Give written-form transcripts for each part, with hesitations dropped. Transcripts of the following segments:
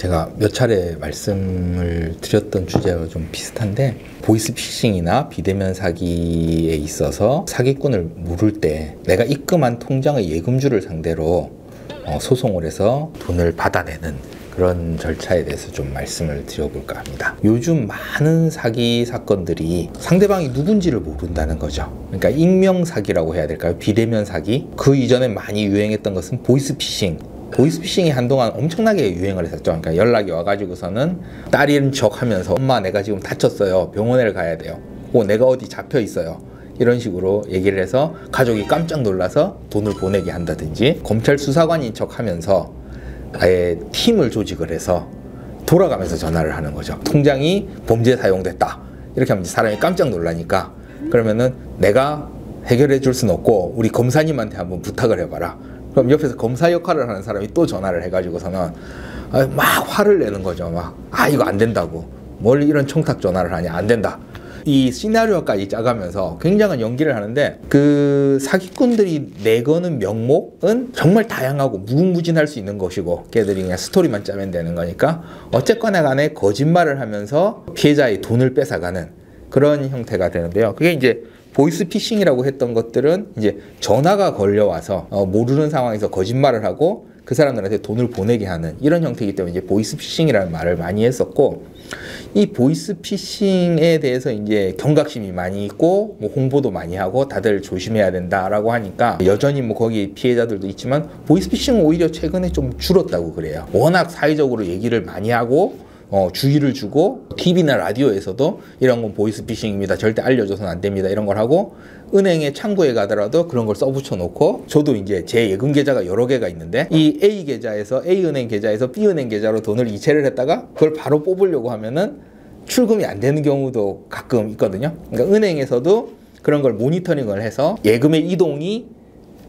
제가 몇 차례 말씀을 드렸던 주제와 좀 비슷한데, 보이스피싱이나 비대면 사기에 있어서 사기꾼을 물을 때 내가 입금한 통장의 예금주를 상대로 소송을 해서 돈을 받아내는 그런 절차에 대해서 좀 말씀을 드려볼까 합니다. 요즘 많은 사기 사건들이 상대방이 누군지를 모른다는 거죠. 그러니까 익명 사기라고 해야 될까요? 비대면 사기. 그 이전에 많이 유행했던 것은 보이스피싱. 보이스피싱이 한동안 엄청나게 유행을 했었죠. 그러니까 연락이 와가지고서는 딸인 척 하면서 엄마 내가 지금 다쳤어요. 병원에 가야 돼요. 내가 어디 잡혀 있어요. 이런 식으로 얘기를 해서 가족이 깜짝 놀라서 돈을 보내게 한다든지, 검찰 수사관인 척 하면서 아예 팀을 조직을 해서 돌아가면서 전화를 하는 거죠. 통장이 범죄에 사용됐다. 이렇게 하면 사람이 깜짝 놀라니까, 그러면은 내가 해결해 줄 수는 없고 우리 검사님한테 한번 부탁을 해봐라. 그럼 옆에서 검사 역할을 하는 사람이 또 전화를 해가지고서는 막 화를 내는 거죠. 이거 안 된다고. 뭘 이런 청탁 전화를 하냐. 안 된다. 이 시나리오까지 짜가면서 굉장한 연기를 하는데, 그 사기꾼들이 내거는 명목은 정말 다양하고 무궁무진할 수 있는 것이고, 걔들이 그냥 스토리만 짜면 되는 거니까 어쨌거나 간에 거짓말을 하면서 피해자의 돈을 뺏어가는 그런 형태가 되는데요. 그게 이제 보이스피싱이라고 했던 것들은 이제 전화가 걸려와서 모르는 상황에서 거짓말을 하고 그 사람들한테 돈을 보내게 하는 이런 형태이기 때문에 이제 보이스피싱이라는 말을 많이 했었고, 이 보이스피싱에 대해서 이제 경각심이 많이 있고 홍보도 많이 하고 다들 조심해야 된다라고 하니까 여전히 거기 피해자들도 있지만 보이스피싱은 오히려 최근에 좀 줄었다고 그래요. 워낙 사회적으로 얘기를 많이 하고 주의를 주고 TV나 라디오에서도 이런 건 보이스피싱입니다. 절대 알려줘서는 안 됩니다. 이런 걸 하고, 은행에 창구에 가더라도 그런 걸 써붙여 놓고, 저도 이제 제 예금 계좌가 여러 개가 있는데 이 A 계좌에서 A은행 계좌에서 B은행 계좌로 돈을 이체를 했다가 그걸 바로 뽑으려고 하면은 출금이 안 되는 경우도 가끔 있거든요. 그러니까 은행에서도 그런 걸 모니터링을 해서 예금의 이동이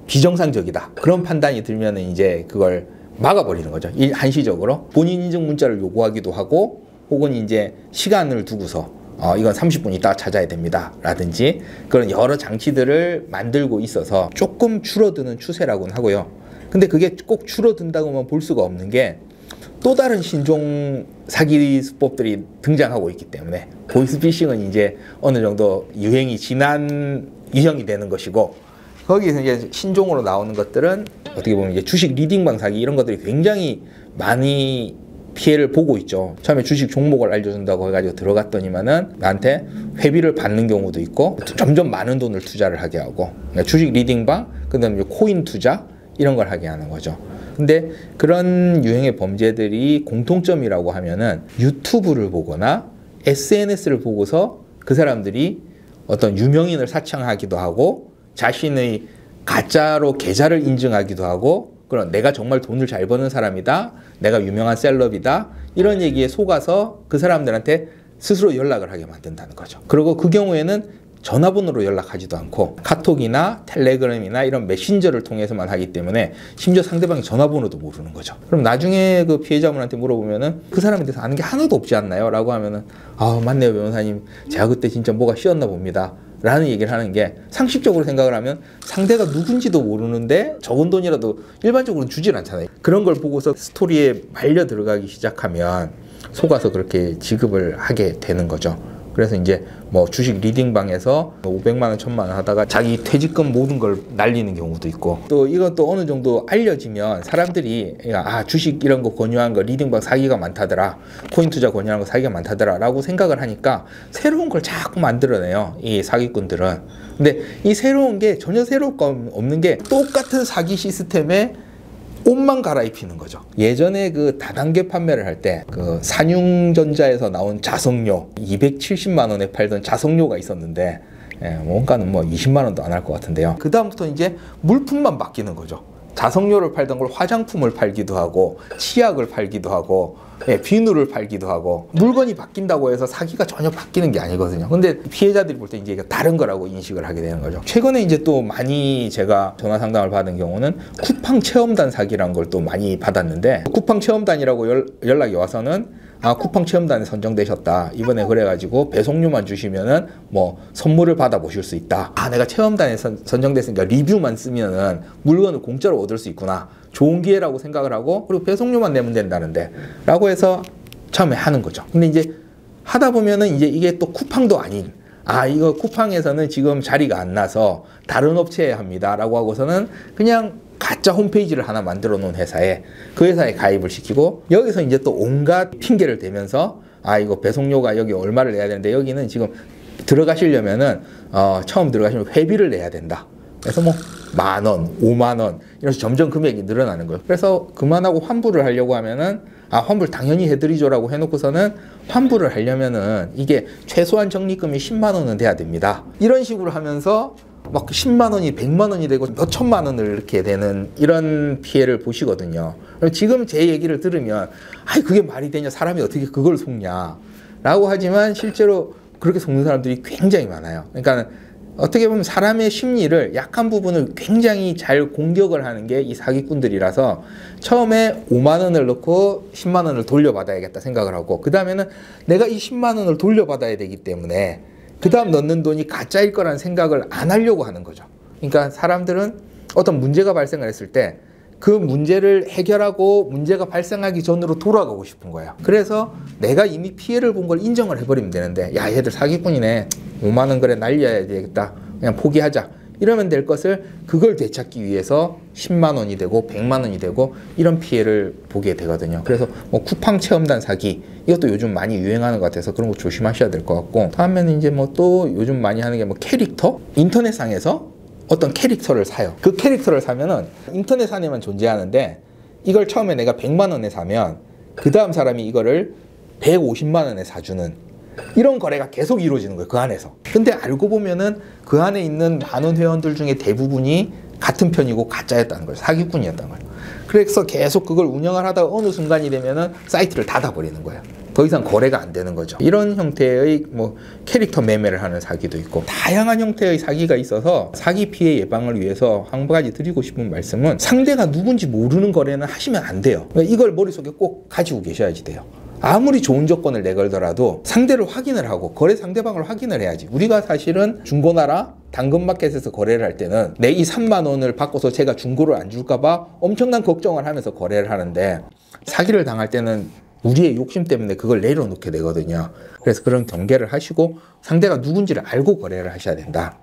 비정상적이다. 그런 판단이 들면은 이제 그걸 막아버리는 거죠. 한시적으로 본인 인증 문자를 요구하기도 하고, 혹은 이제 시간을 두고서 이건 30분 있다가 찾아야 됩니다 라든지 그런 여러 장치들을 만들고 있어서 조금 줄어드는 추세라고는 하고요. 근데 그게 꼭 줄어든다고만 볼 수가 없는 게, 또 다른 신종 사기 수법들이 등장하고 있기 때문에 보이스피싱은 이제 어느 정도 유행이 지난 유형이 되는 것이고, 거기에서 이제 신종으로 나오는 것들은 어떻게 보면 이제 주식 리딩방 사기 이런 것들이 굉장히 많이 피해를 보고 있죠. 처음에 주식 종목을 알려준다고 해가지고 들어갔더니만은 나한테 회비를 받는 경우도 있고, 점점 많은 돈을 투자를 하게 하고, 그러니까 주식 리딩방, 그 다음에 코인 투자 이런 걸 하게 하는 거죠. 근데 그런 유형의 범죄들이 공통점이라고 하면은 유튜브를 보거나 SNS를 보고서 그 사람들이 어떤 유명인을 사칭하기도 하고 자신의 가짜로 계좌를 인증하기도 하고, 그럼 내가 정말 돈을 잘 버는 사람이다, 내가 유명한 셀럽이다, 이런 얘기에 속아서 그 사람들한테 스스로 연락을 하게 만든다는 거죠. 그리고 그 경우에는 전화번호로 연락하지도 않고 카톡이나 텔레그램이나 이런 메신저를 통해서만 하기 때문에 심지어 상대방이 전화번호도 모르는 거죠. 그럼 나중에 그 피해자분한테 물어보면은 그 사람에 대해서 아는 게 하나도 없지 않나요? 라고 하면은 맞네요 변호사님, 제가 그때 진짜 뭐가 씌었나 봅니다 라는 얘기를 하는 게, 상식적으로 생각을 하면 상대가 누군지도 모르는데 적은 돈이라도 일반적으로는 주질 않잖아요. 그런 걸 보고서 스토리에 말려 들어가기 시작하면 속아서 그렇게 지급을 하게 되는 거죠. 그래서 이제 주식 리딩방에서 500만 원, 1000만 원 하다가 자기 퇴직금 모든 걸 날리는 경우도 있고, 또 이건 또 어느 정도 알려지면 사람들이 주식 이런 거 권유한 거 리딩방 사기가 많다더라, 코인 투자 권유하는 거 사기가 많다더라 라고 생각을 하니까 새로운 걸 자꾸 만들어내요, 이 사기꾼들은. 근데 이 새로운 게 전혀 새로울 거 없는 게 똑같은 사기 시스템에 옷만 갈아입히는 거죠. 예전에 그 다단계 판매를 할 때 그 산융전자에서 나온 자석료 270만 원에 팔던 자석료가 있었는데, 원가는 20만 원도 안 할 것 같은데요. 그 다음부터 이제 물품만 바뀌는 거죠. 자석료를 팔던 걸 화장품을 팔기도 하고, 치약을 팔기도 하고, 비누를 팔기도 하고, 물건이 바뀐다고 해서 사기가 전혀 바뀌는 게 아니거든요. 근데 피해자들이 볼 때 이제 다른 거라고 인식을 하게 되는 거죠. 최근에 이제 또 많이 제가 전화 상담을 받은 경우는 쿠팡 체험단 사기라는 걸 또 많이 받았는데, 쿠팡 체험단이라고 연락이 와서는 쿠팡 체험단에 선정되셨다, 이번에 그래가지고 배송료만 주시면은 선물을 받아보실 수 있다. 내가 체험단에 선정됐으니까 리뷰만 쓰면은 물건을 공짜로 얻을 수 있구나, 좋은 기회라고 생각을 하고 그리고 배송료만 내면 된다는데 라고 해서 처음에 하는 거죠. 근데 이제 하다 보면은 이제 이게 또 쿠팡도 아닌 이거 쿠팡에서는 지금 자리가 안 나서 다른 업체에 합니다 라고 하고서는 그냥 가짜 홈페이지를 하나 만들어 놓은 회사에 그 회사에 가입을 시키고 여기서 이제 또 온갖 핑계를 대면서 이거 배송료가 여기 얼마를 내야 되는데 여기는 지금 들어가시려면은 처음 들어가시면 회비를 내야 된다. 그래서 뭐 10,000원, 50,000원 이래서 점점 금액이 늘어나는 거예요. 그래서 그만하고 환불을 하려고 하면은 환불 당연히 해드리죠라고 해놓고서는 환불을 하려면은 이게 최소한 적립금이 10만 원은 돼야 됩니다. 이런 식으로 하면서 막 10만 원이 100만 원이 되고 몇 천만 원을 이렇게 되는 이런 피해를 보시거든요. 지금 제 얘기를 들으면 그게 말이 되냐, 사람이 어떻게 그걸 속냐 라고 하지만 실제로 그렇게 속는 사람들이 굉장히 많아요. 그러니까 어떻게 보면 사람의 심리를 약한 부분을 굉장히 잘 공격을 하는 게 이 사기꾼들이라서 처음에 5만 원을 넣고 10만 원을 돌려받아야겠다 생각을 하고 그 다음에는 내가 이 10만 원을 돌려받아야 되기 때문에 그 다음 넣는 돈이 가짜일 거라는 생각을 안 하려고 하는 거죠. 그러니까 사람들은 어떤 문제가 발생을 했을 때 그 문제를 해결하고 문제가 발생하기 전으로 돌아가고 싶은 거예요. 그래서 내가 이미 피해를 본 걸 인정을 해버리면 되는데 야 얘들 사기꾼이네, 5만 원 그래 날려야 되겠다, 그냥 포기하자 이러면 될 것을 그걸 되찾기 위해서 10만 원이 되고 100만 원이 되고 이런 피해를 보게 되거든요. 그래서 뭐 쿠팡 체험단 사기 이것도 요즘 많이 유행하는 것 같아서 그런 거 조심하셔야 될 것 같고, 다음에는 이제 뭐 또 요즘 많이 하는 게 뭐 캐릭터? 인터넷상에서 어떤 캐릭터를 사요. 그 캐릭터를 사면은 인터넷 안에만 존재하는데 이걸 처음에 내가 100만 원에 사면 그 다음 사람이 이거를 150만 원에 사주는 이런 거래가 계속 이루어지는 거예요. 그 안에서. 근데 알고 보면은 그 안에 있는 단원 회원들 중에 대부분이 같은 편이고 가짜였다는 거예요. 사기꾼이었다는 거예요. 그래서 계속 그걸 운영을 하다가 어느 순간이 되면은 사이트를 닫아버리는 거예요. 더 이상 거래가 안 되는 거죠. 이런 형태의 뭐 캐릭터 매매를 하는 사기도 있고 다양한 형태의 사기가 있어서 사기 피해 예방을 위해서 한 가지 드리고 싶은 말씀은 상대가 누군지 모르는 거래는 하시면 안 돼요. 이걸 머릿속에 꼭 가지고 계셔야지 돼요. 아무리 좋은 조건을 내걸더라도 상대를 확인을 하고 거래 상대방을 확인을 해야지. 우리가 사실은 중고나라 당근마켓에서 거래를 할 때는 내 이 3만 원을 받고서 제가 중고를 안 줄까 봐 엄청난 걱정을 하면서 거래를 하는데 사기를 당할 때는 우리의 욕심 때문에 그걸 내려놓게 되거든요. 그래서 그런 경계를 하시고 상대가 누군지를 알고 거래를 하셔야 된다.